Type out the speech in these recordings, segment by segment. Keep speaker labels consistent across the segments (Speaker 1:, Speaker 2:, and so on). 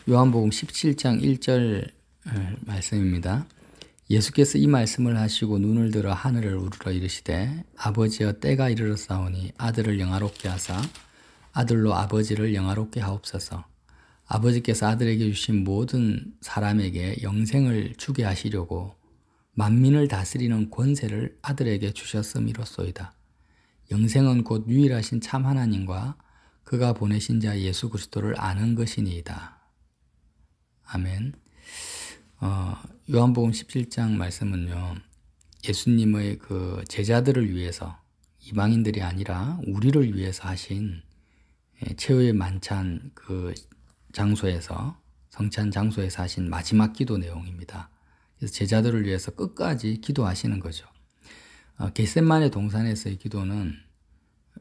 Speaker 1: 요한복음 17장 1절 말씀입니다. 예수께서 이 말씀을 하시고 눈을 들어 하늘을 우러러 이르시되 아버지여 때가 이르렀사오니 아들을 영화롭게 하사 아들로 아버지를 영화롭게 하옵소서. 아버지께서 아들에게 주신 모든 사람에게 영생을 주게 하시려고 만민을 다스리는 권세를 아들에게 주셨음이로소이다. 영생은 곧 유일하신 참 하나님과 그가 보내신 자 예수 그리스도를 아는 것이니이다. 아멘. 요한복음 17장 말씀은요, 예수님의 그 제자들을 위해서, 이방인들이 아니라 우리를 위해서 하신 최후의 만찬 그 장소에서, 성찬 장소에서 하신 마지막 기도 내용입니다. 그래서 제자들을 위해서 끝까지 기도하시는 거죠. 겟세마네 동산에서의 기도는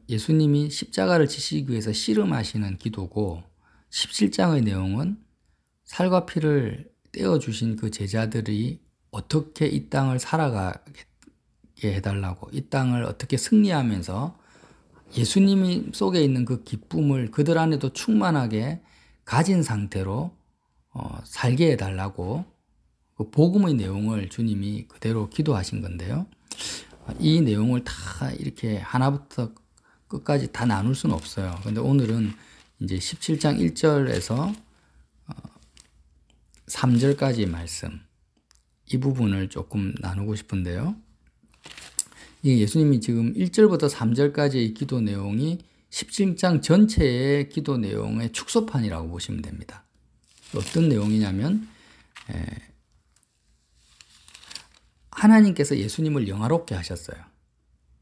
Speaker 1: 예수님이 십자가를 지시기 위해서 씨름하시는 기도고, 17장의 내용은 살과 피를 떼어주신 그 제자들이 어떻게 이 땅을 살아가게 해달라고, 이 땅을 어떻게 승리하면서 예수님이 속에 있는 그 기쁨을 그들 안에도 충만하게 가진 상태로 살게 해달라고 그 복음의 내용을 주님이 그대로 기도하신 건데요. 이 내용을 다 이렇게 하나부터 끝까지 다 나눌 수는 없어요. 그런데 오늘은 이제 17장 1절에서 3절까지 말씀, 이 부분을 조금 나누고 싶은데요. 이 예수님이 지금 1절부터 3절까지의 기도 내용이 17장 전체의 기도 내용의 축소판이라고 보시면 됩니다. 어떤 내용이냐면 하나님께서 예수님을 영화롭게 하셨어요.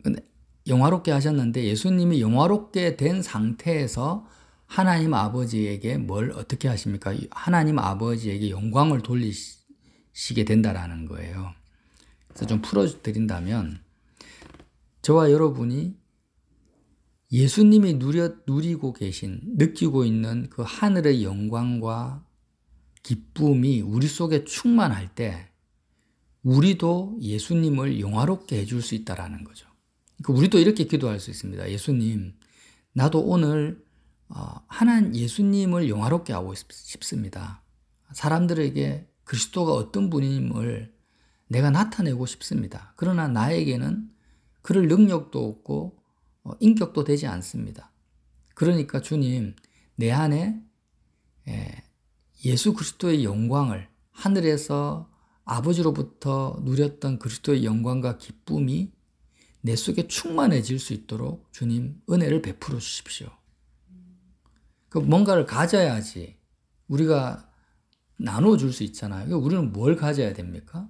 Speaker 1: 근데 영화롭게 하셨는데 예수님이 영화롭게 된 상태에서 하나님 아버지에게 뭘 어떻게 하십니까? 하나님 아버지에게 영광을 돌리시게 된다라는 거예요. 그래서 좀 풀어드린다면, 저와 여러분이 예수님이 누리고 계신, 느끼고 있는 그 하늘의 영광과 기쁨이 우리 속에 충만할 때 우리도 예수님을 영화롭게 해줄 수 있다라는 거죠. 그러니까 우리도 이렇게 기도할 수 있습니다. 예수님, 나도 오늘 예수님을 영화롭게 하고 싶습니다. 사람들에게 그리스도가 어떤 분임을 내가 나타내고 싶습니다. 그러나 나에게는 그럴 능력도 없고 인격도 되지 않습니다. 그러니까 주님, 내 안에 예수 그리스도의 영광을, 하늘에서 아버지로부터 누렸던 그리스도의 영광과 기쁨이 내 속에 충만해질 수 있도록 주님 은혜를 베풀어 주십시오. 뭔가를 가져야지 우리가 나눠줄 수 있잖아요. 우리는 뭘 가져야 됩니까?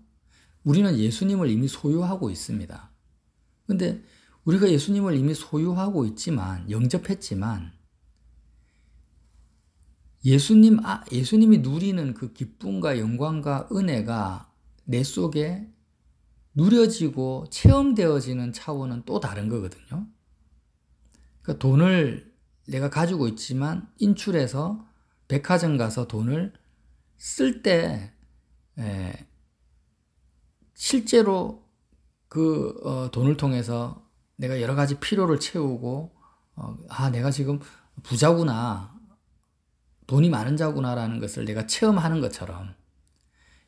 Speaker 1: 우리는 예수님을 이미 소유하고 있습니다. 그런데 우리가 예수님을 이미 소유하고 있지만, 영접했지만, 예수님이 누리는 그 기쁨과 영광과 은혜가 내 속에 누려지고 체험되어지는 차원은 또 다른 거거든요. 그러니까 돈을 내가 가지고 있지만 인출해서 백화점 가서 돈을 쓸 때 실제로 그 돈을 통해서 내가 여러 가지 필요를 채우고 내가 지금 부자구나, 돈이 많은 자구나라는 것을 내가 체험하는 것처럼,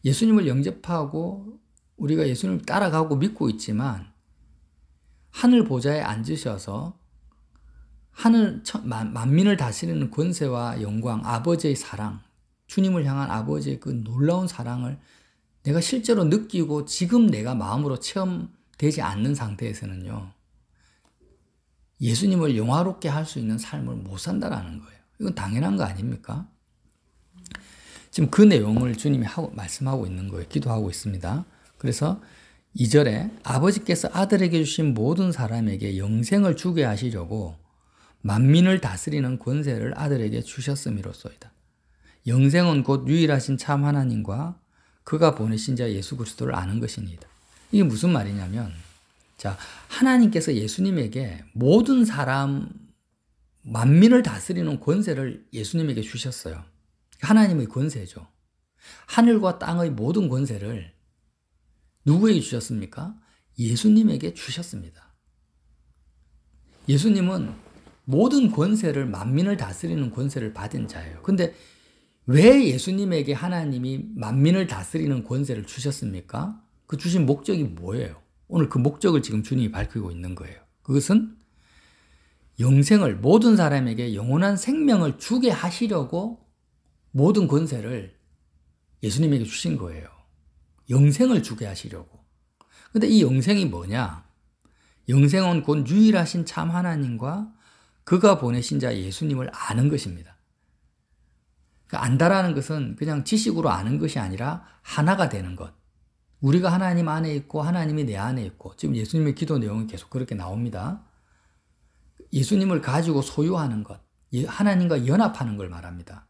Speaker 1: 예수님을 영접하고 우리가 예수님을 따라가고 믿고 있지만 하늘 보좌에 앉으셔서 만민을 다스리는 권세와 영광, 아버지의 사랑, 주님을 향한 아버지의 그 놀라운 사랑을 내가 실제로 느끼고 지금 내가 마음으로 체험되지 않는 상태에서는요, 예수님을 영화롭게 할 수 있는 삶을 못 산다라는 거예요. 이건 당연한 거 아닙니까? 지금 그 내용을 주님이 말씀하고 있는 거예요. 기도하고 있습니다. 그래서 2절에 아버지께서 아들에게 주신 모든 사람에게 영생을 주게 하시려고 만민을 다스리는 권세를 아들에게 주셨음이로소이다. 영생은 곧 유일하신 참 하나님과 그가 보내신 자 예수 그리스도를 아는 것이니이다. 이게 무슨 말이냐면, 자, 하나님께서 예수님에게 모든 사람, 만민을 다스리는 권세를 예수님에게 주셨어요. 하나님의 권세죠. 하늘과 땅의 모든 권세를 누구에게 주셨습니까? 예수님에게 주셨습니다. 예수님은 모든 권세를, 만민을 다스리는 권세를 받은 자예요. 근데 왜 예수님에게 하나님이 만민을 다스리는 권세를 주셨습니까? 그 주신 목적이 뭐예요? 오늘 그 목적을 지금 주님이 밝히고 있는 거예요. 그것은 영생을, 모든 사람에게 영원한 생명을 주게 하시려고 모든 권세를 예수님에게 주신 거예요. 영생을 주게 하시려고. 근데 이 영생이 뭐냐? 영생은 곧 유일하신 참 하나님과 그가 보내신 자 예수님을 아는 것입니다. 안다라는 것은 그냥 지식으로 아는 것이 아니라 하나가 되는 것. 우리가 하나님 안에 있고 하나님이 내 안에 있고, 지금 예수님의 기도 내용이 계속 그렇게 나옵니다. 예수님을 가지고 소유하는 것, 하나님과 연합하는 걸 말합니다.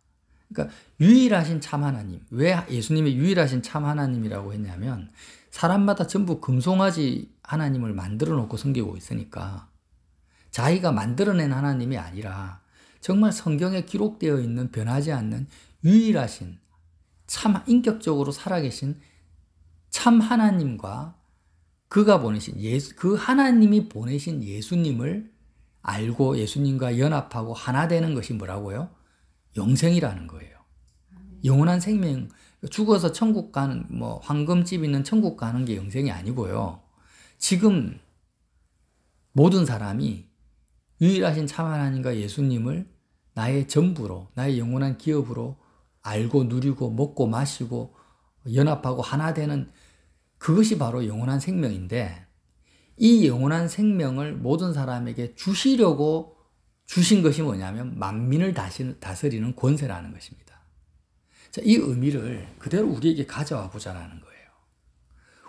Speaker 1: 그러니까 유일하신 참 하나님. 왜 예수님이 유일하신 참 하나님이라고 했냐면 사람마다 전부 금송아지 하나님을 만들어 놓고 섬기고 있으니까, 자기가 만들어낸 하나님이 아니라 정말 성경에 기록되어 있는 변하지 않는 유일하신 참 인격적으로 살아계신 참 하나님과 그가 보내신 그 하나님이 보내신 예수님을 알고 예수님과 연합하고 하나 되는 것이 뭐라고요? 영생이라는 거예요. 영원한 생명, 죽어서 천국 가는, 황금집 있는 천국 가는 게 영생이 아니고요. 지금 모든 사람이 유일하신 참 하나님과 예수님을 나의 전부로, 나의 영원한 기업으로 알고 누리고 먹고 마시고 연합하고 하나 되는, 그것이 바로 영원한 생명인데, 이 영원한 생명을 모든 사람에게 주시려고 주신 것이 뭐냐면 만민을 다스리는 권세라는 것입니다. 자, 이 의미를 그대로 우리에게 가져와 보자라는 거예요.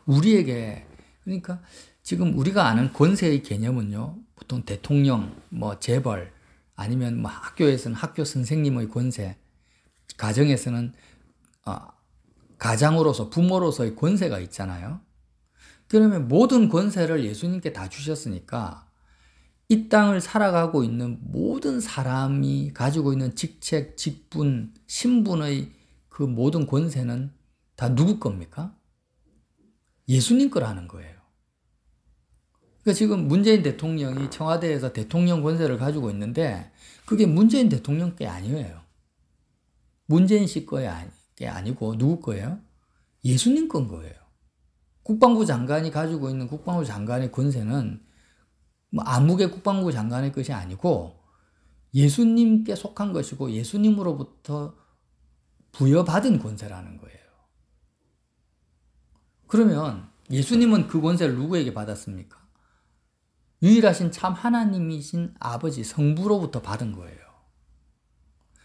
Speaker 1: 우리에게, 그러니까 지금 우리가 아는 권세의 개념은요, 보통 대통령, 재벌, 아니면 학교에서는 학교 선생님의 권세, 가정에서는 가장으로서, 부모로서의 권세가 있잖아요. 그러면 모든 권세를 예수님께 다 주셨으니까 이 땅을 살아가고 있는 모든 사람이 가지고 있는 직책, 직분, 신분의 그 모든 권세는 다 누구 겁니까? 예수님 거라는 거예요. 그러니까 지금 문재인 대통령이 청와대에서 대통령 권세를 가지고 있는데 그게 문재인 대통령 게 아니에요. 문재인 씨 게 아니고 누구 거예요? 예수님 건 거예요. 국방부 장관이 가지고 있는 국방부 장관의 권세는 아무개 국방부 장관의 것이 아니고 예수님께 속한 것이고 예수님으로부터 부여받은 권세라는 거예요. 그러면 예수님은 그 권세를 누구에게 받았습니까? 유일하신 참 하나님이신 아버지 성부로부터 받은 거예요.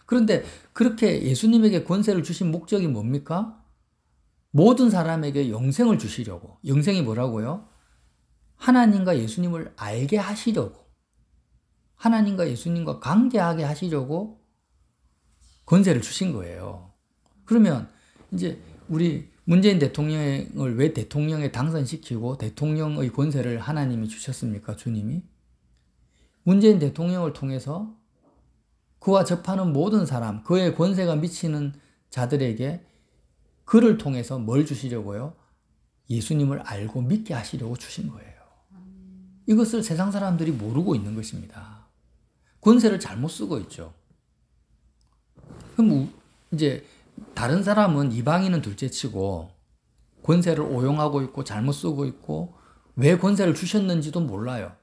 Speaker 1: 그런데 그렇게 예수님에게 권세를 주신 목적이 뭡니까? 모든 사람에게 영생을 주시려고. 영생이 뭐라고요? 하나님과 예수님을 알게 하시려고, 하나님과 예수님과 관계하게 하시려고 권세를 주신 거예요. 그러면 이제 우리 문재인 대통령을 왜 대통령에 당선시키고 대통령의 권세를 하나님이 주셨습니까? 주님이? 문재인 대통령을 통해서 그와 접하는 모든 사람, 그의 권세가 미치는 자들에게 그를 통해서 뭘 주시려고요? 예수님을 알고 믿게 하시려고 주신 거예요. 이것을 세상 사람들이 모르고 있는 것입니다. 권세를 잘못 쓰고 있죠. 그럼 이제 다른 사람은, 이방인은 둘째치고 권세를 오용하고 있고 잘못 쓰고 있고 왜 권세를 주셨는지도 몰라요.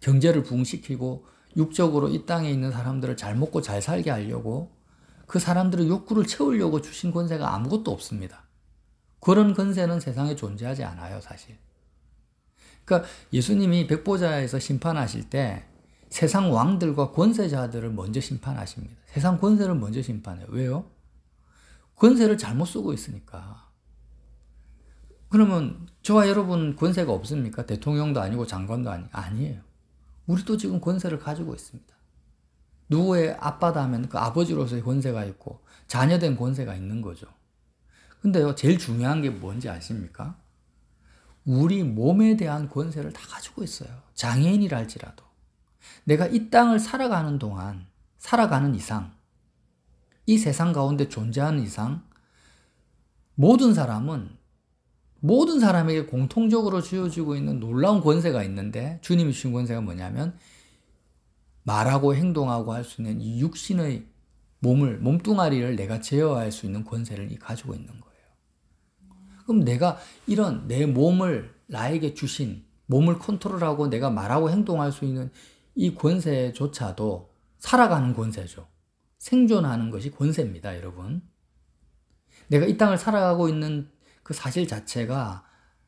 Speaker 1: 경제를 부흥시키고 육적으로 이 땅에 있는 사람들을 잘 먹고 잘 살게 하려고, 그 사람들의 욕구를 채우려고 주신 권세가 아무것도 없습니다. 그런 권세는 세상에 존재하지 않아요, 사실. 그러니까 예수님이 백보자에서 심판하실 때 세상 왕들과 권세자들을 먼저 심판하십니다. 세상 권세를 먼저 심판해요. 왜요? 권세를 잘못 쓰고 있으니까. 그러면 저와 여러분 권세가 없습니까? 대통령도 아니고 장관도 아니에요. 우리도 지금 권세를 가지고 있습니다. 누구의 아빠다 하면 그 아버지로서의 권세가 있고 자녀된 권세가 있는 거죠. 근데요, 제일 중요한 게 뭔지 아십니까? 우리 몸에 대한 권세를 다 가지고 있어요. 장애인이라 할지라도. 내가 이 땅을 살아가는 동안, 살아가는 이상, 이 세상 가운데 존재하는 이상, 모든 사람에게 공통적으로 주어지고 있는 놀라운 권세가 있는데, 주님이 주신 권세가 뭐냐면 말하고 행동하고 할 수 있는 이 육신의 몸뚱아리를 내가 제어할 수 있는 권세를 가지고 있는 거예요. 그럼 내가 이런 내 몸을 나에게 주신, 몸을 컨트롤하고 내가 말하고 행동할 수 있는 이 권세조차도 살아가는 권세죠. 생존하는 것이 권세입니다, 여러분. 내가 이 땅을 살아가고 있는 그 사실 자체가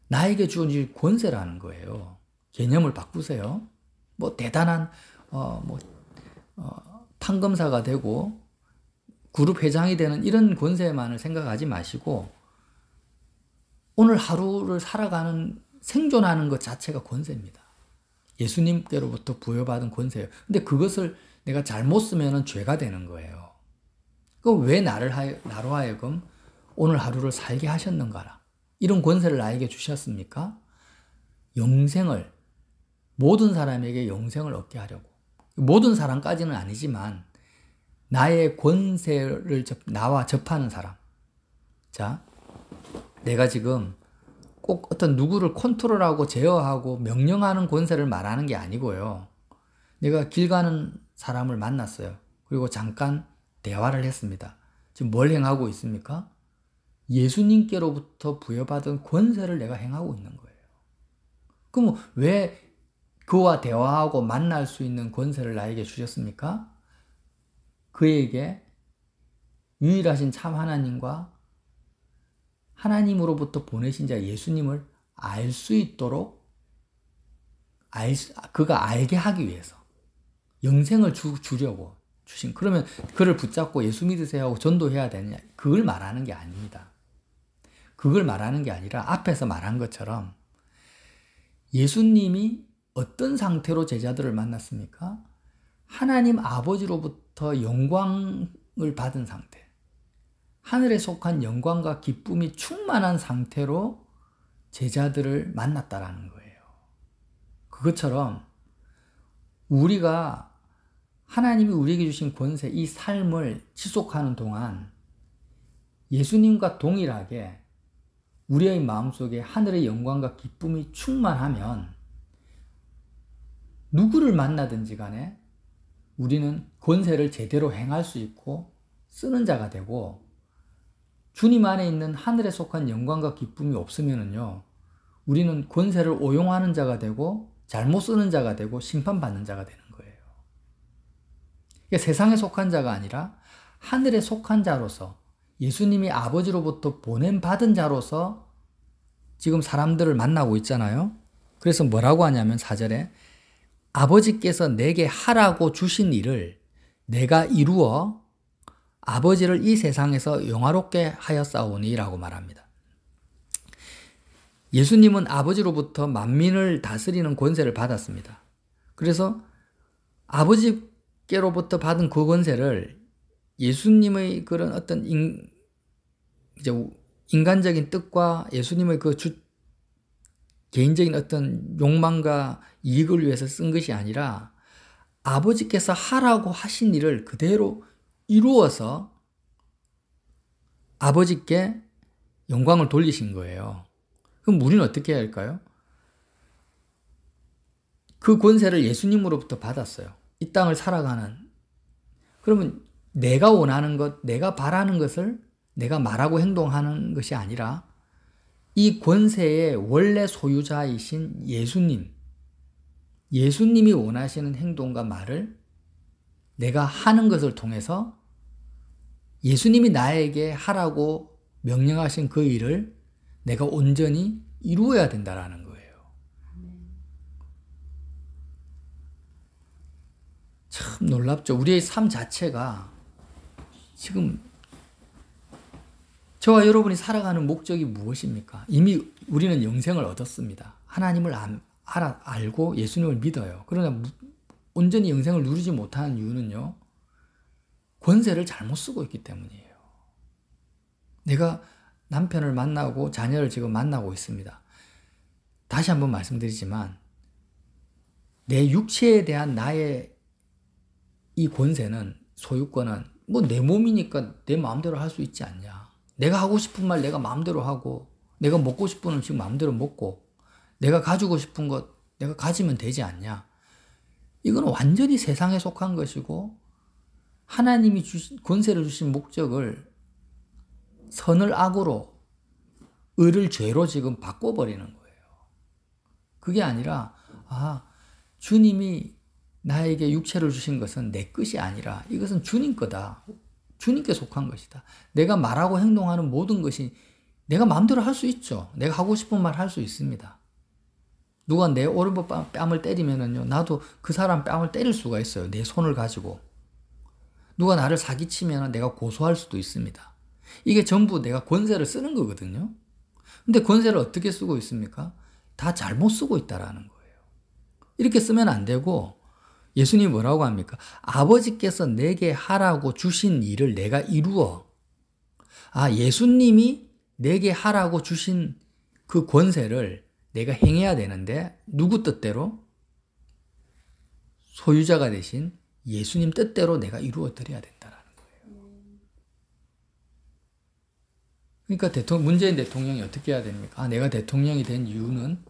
Speaker 1: 나에게 주어진 권세라는 거예요. 개념을 바꾸세요. 뭐 대단한 판검사가 되고 그룹 회장이 되는 이런 권세만을 생각하지 마시고 오늘 하루를 살아가는 생존하는 것 자체가 권세입니다. 예수님께로부터 부여받은 권세예요. 근데 그것을 내가 잘못 쓰면 죄가 되는 거예요. 그럼 왜 나로 하여금 오늘 하루를 살게 하셨는가라. 이런 권세를 나에게 주셨습니까? 영생을, 모든 사람에게 영생을 얻게 하려고. 모든 사람까지는 아니지만 나의 권세를 나와 접하는 사람. 자, 내가 지금 꼭 어떤 누구를 컨트롤하고 제어하고 명령하는 권세를 말하는 게 아니고요. 내가 길 가는 사람을 만났어요. 그리고 잠깐 대화를 했습니다. 지금 뭘 행하고 있습니까? 예수님께로부터 부여받은 권세를 내가 행하고 있는 거예요. 그럼 왜 그와 대화하고 만날 수 있는 권세를 나에게 주셨습니까? 그에게 유일하신 참 하나님과 하나님으로부터 보내신 자 예수님을 알 수 있도록 그가 알게 하기 위해서 영생을 주려고 주신. 그러면 그를 붙잡고 예수 믿으세요 하고 전도해야 되느냐? 그걸 말하는 게 아닙니다. 그걸 말하는 게 아니라 앞에서 말한 것처럼 예수님이 어떤 상태로 제자들을 만났습니까? 하나님 아버지로부터 영광을 받은 상태, 하늘에 속한 영광과 기쁨이 충만한 상태로 제자들을 만났다라는 거예요. 그것처럼 우리가 하나님이 우리에게 주신 권세, 이 삶을 지속하는 동안 예수님과 동일하게 우리의 마음속에 하늘의 영광과 기쁨이 충만하면 누구를 만나든지 간에 우리는 권세를 제대로 행할 수 있고 쓰는 자가 되고, 주님 안에 있는 하늘에 속한 영광과 기쁨이 없으면은요, 우리는 권세를 오용하는 자가 되고 잘못 쓰는 자가 되고 심판받는 자가 되는 거예요. 그러니까 세상에 속한 자가 아니라 하늘에 속한 자로서 예수님이 아버지로부터 보냄받은 자로서 지금 사람들을 만나고 있잖아요. 그래서 뭐라고 하냐면 4절에 아버지께서 내게 하라고 주신 일을 내가 이루어 아버지를 이 세상에서 영화롭게 하였사오니 라고 말합니다. 예수님은 아버지로부터 만민을 다스리는 권세를 받았습니다. 그래서 아버지께로부터 받은 그 권세를 예수님의 그런 어떤 인간적인 뜻과 예수님의 그 개인적인 어떤 욕망과 이익을 위해서 쓴 것이 아니라 아버지께서 하라고 하신 일을 그대로 이루어서 아버지께 영광을 돌리신 거예요. 그럼 우리는 어떻게 해야 할까요? 그 권세를 예수님으로부터 받았어요. 이 땅을 살아가는. 그러면 내가 원하는 것, 내가 바라는 것을 내가 말하고 행동하는 것이 아니라 이 권세의 원래 소유자이신 예수님이 원하시는 행동과 말을 내가 하는 것을 통해서 예수님이 나에게 하라고 명령하신 그 일을 내가 온전히 이루어야 된다라는 거예요. 참 놀랍죠. 우리의 삶 자체가 지금 저와 여러분이 살아가는 목적이 무엇입니까? 이미 우리는 영생을 얻었습니다. 하나님을 알고 예수님을 믿어요. 그러나 온전히 영생을 누리지 못하는 이유는요, 권세를 잘못 쓰고 있기 때문이에요. 내가 남편을 만나고 자녀를 지금 만나고 있습니다. 다시 한번 말씀드리지만 내 육체에 대한 나의 이 권세는, 소유권은 뭐 내 몸이니까 내 마음대로 할 수 있지 않냐. 내가 하고 싶은 말 내가 마음대로 하고, 내가 먹고 싶은 음식 마음대로 먹고, 내가 가지고 싶은 것 내가 가지면 되지 않냐. 이건 완전히 세상에 속한 것이고 하나님이 권세를 주신 목적을 선을 악으로, 의를 죄로 지금 바꿔버리는 거예요. 그게 아니라 주님이 나에게 육체를 주신 것은 내 것이 아니라 이것은 주님 거다. 주님께 속한 것이다. 내가 말하고 행동하는 모든 것이 내가 마음대로 할 수 있죠. 내가 하고 싶은 말 할 수 있습니다. 누가 내 오른쪽 뺨을 때리면은요, 나도 그 사람 뺨을 때릴 수가 있어요. 내 손을 가지고. 누가 나를 사기치면 내가 고소할 수도 있습니다. 이게 전부 내가 권세를 쓰는 거거든요. 근데 권세를 어떻게 쓰고 있습니까? 다 잘못 쓰고 있다라는 거예요. 이렇게 쓰면 안 되고, 예수님이 뭐라고 합니까? 아버지께서 내게 하라고 주신 일을 내가 이루어. 예수님이 내게 하라고 주신 그 권세를 내가 행해야 되는데, 누구 뜻대로? 소유자가 되신 예수님 뜻대로 내가 이루어 드려야 된다는 거예요. 그러니까 문재인 대통령이 어떻게 해야 됩니까? 내가 대통령이 된 이유는,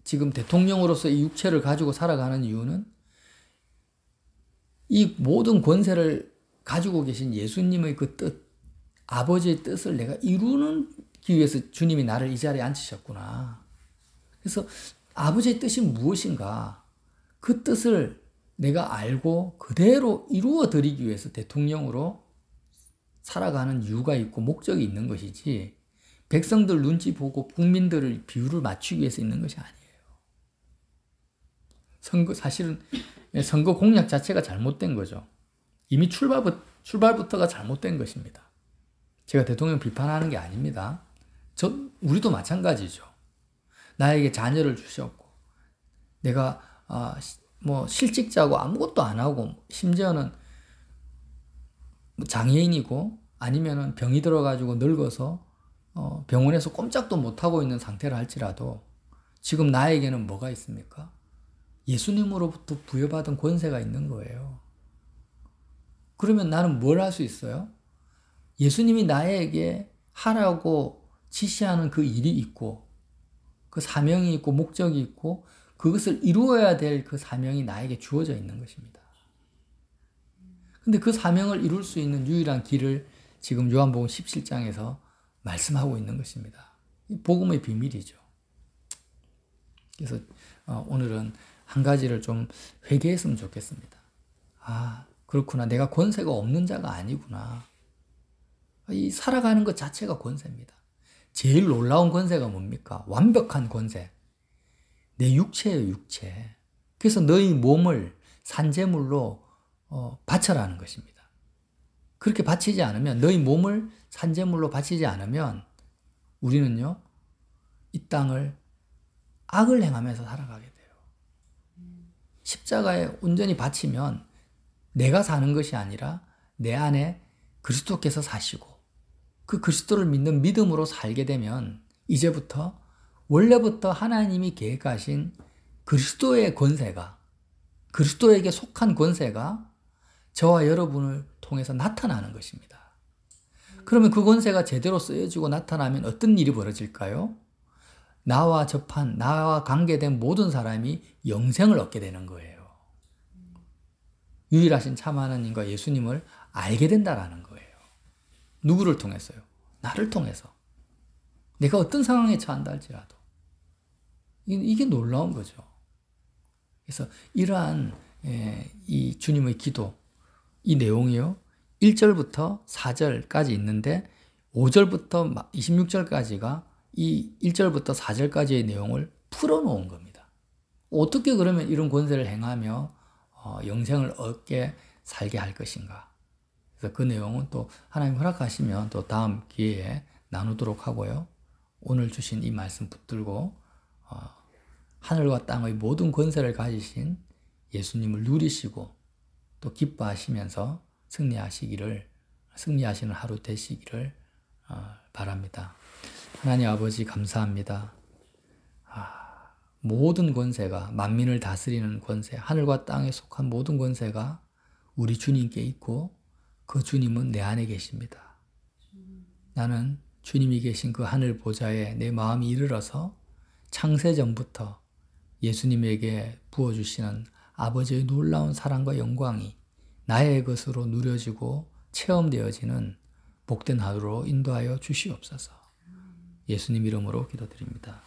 Speaker 1: 지금 대통령으로서 이 육체를 가지고 살아가는 이유는 이 모든 권세를 가지고 계신 예수님의 그 뜻, 아버지의 뜻을 내가 이루기 위해서 주님이 나를 이 자리에 앉히셨구나. 그래서 아버지의 뜻이 무엇인가? 그 뜻을 내가 알고 그대로 이루어 드리기 위해서 대통령으로 살아가는 이유가 있고 목적이 있는 것이지, 백성들 눈치 보고 국민들을 비율을 맞추기 위해서 있는 것이 아니에요. 사실은 선거 공약 자체가 잘못된 거죠. 이미 출발부터가 잘못된 것입니다. 제가 대통령 비판하는 게 아닙니다. 우리도 마찬가지죠. 나에게 자녀를 주셨고, 내가 실직자고 아무것도 안 하고, 심지어는 장애인이고 아니면은 병이 들어가지고 늙어서 병원에서 꼼짝도 못하고 있는 상태라 할지라도 지금 나에게는 뭐가 있습니까? 예수님으로부터 부여받은 권세가 있는 거예요. 그러면 나는 뭘 할 수 있어요? 예수님이 나에게 하라고 지시하는 그 일이 있고, 그 사명이 있고, 목적이 있고, 그것을 이루어야 될 그 사명이 나에게 주어져 있는 것입니다. 근데 그 사명을 이룰 수 있는 유일한 길을 지금 요한복음 17장에서 말씀하고 있는 것입니다. 복음의 비밀이죠. 그래서 오늘은 한 가지를 좀 회개했으면 좋겠습니다. 그렇구나. 내가 권세가 없는 자가 아니구나. 이 살아가는 것 자체가 권세입니다. 제일 놀라운 권세가 뭡니까? 완벽한 권세. 내 육체예요, 육체. 그래서 너희 몸을 산제물로 바쳐라는 것입니다. 그렇게 바치지 않으면, 너희 몸을 산제물로 바치지 않으면 우리는요, 이 땅을 악을 행하면서 살아가게 돼요. 십자가에 온전히 바치면 내가 사는 것이 아니라 내 안에 그리스도께서 사시고, 그 그리스도를 믿는 믿음으로 살게 되면 이제부터 원래부터 하나님이 계획하신 그리스도의 권세가, 그리스도에게 속한 권세가 저와 여러분을 통해서 나타나는 것입니다. 그러면 그 권세가 제대로 쓰여지고 나타나면 어떤 일이 벌어질까요? 나와 관계된 모든 사람이 영생을 얻게 되는 거예요. 유일하신 참 하나님과 예수님을 알게 된다라는 거예요. 누구를 통해서요? 나를 통해서. 내가 어떤 상황에 처한다 할지라도. 이게 놀라운 거죠. 그래서 이러한 이 주님의 기도, 이 내용이요, 1절부터 4절까지 있는데 5절부터 26절까지가 이 1절부터 4절까지의 내용을 풀어놓은 겁니다. 어떻게 그러면 이런 권세를 행하며 영생을 얻게 살게 할 것인가. 그래서 그 내용은 또 하나님 허락하시면 또 다음 기회에 나누도록 하고요. 오늘 주신 이 말씀 붙들고 하늘과 땅의 모든 권세를 가지신 예수님을 누리시고 또 기뻐하시면서 승리하시는 하루 되시기를 바랍니다. 하나님 아버지 감사합니다. 모든 권세가, 만민을 다스리는 권세, 하늘과 땅에 속한 모든 권세가 우리 주님께 있고 그 주님은 내 안에 계십니다. 나는 주님이 계신 그 하늘 보좌에 내 마음이 이르러서 창세전부터 예수님에게 부어주시는 아버지의 놀라운 사랑과 영광이 나의 것으로 누려지고 체험되어지는 복된 하루로 인도하여 주시옵소서. 예수님 이름으로 기도드립니다.